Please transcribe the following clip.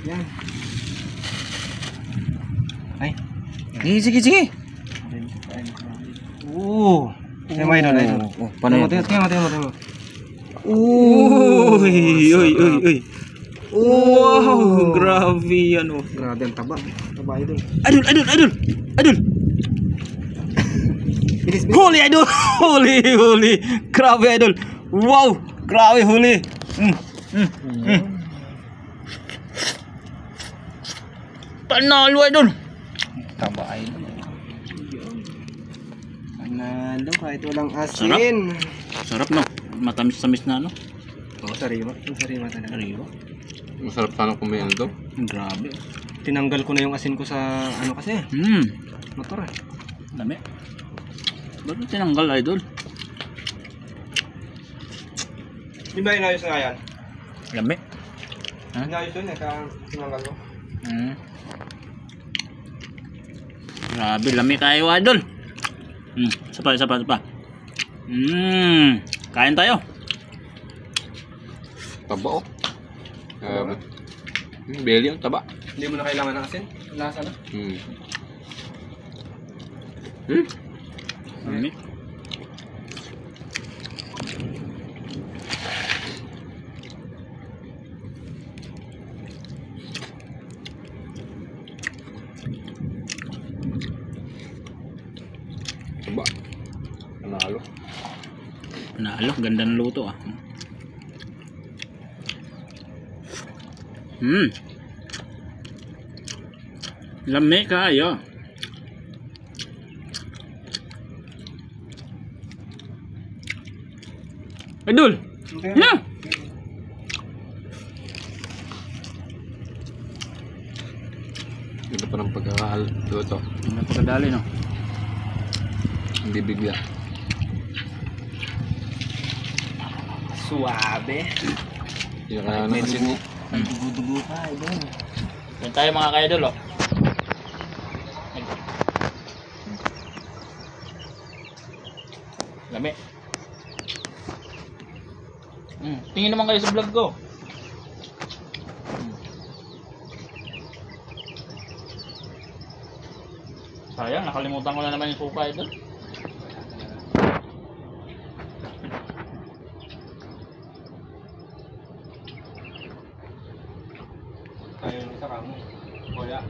Yan. Ay. Sige. Tingnan mo idol. Paano yan? Tingnan mo. Uy. Wow, grabe yan oh. Grabe ang taba. Taba idol. Idol. Bilis. Huli idol. Huli. Grabe idol. Wow, grabe huli. Panalo idol. Taba idol. Panalo kahit walang asin. Sarap no. Matamis-tamis na no. Sariwa talaga. Sariwa. Masarap sana kung may ano daw. Grabe. Tinanggal ko na yung asin ko sa ano kasi. Motor eh. Dami. Ba't tinanggal idol? Di ba inayos nga yan? Dami. Inayos yun eh, kaya tinanggal ko. Grabe, lami kayo idol. Isa pa. Kain tayo. Taba oh. Belly ang taba. Hindi mo na kailangan ng asin. Lasa na. Lami. Taba. Nalo, ganda ng luto ah. Lami kayo. Idol. Yeah. Ito pa ng pagkakahal. Ito. Napakadali no. Hindi bigla. Suwabe. Hindi ka na kasi mo. Dugo-dugo pa, idol. Yan tayo mga ka-idol oh. Lami. Tingin naman kayo sa vlog ko. Sayang, nakalimutan ko na naman yung suka idol. Ayun, isa ka mo. Kuya.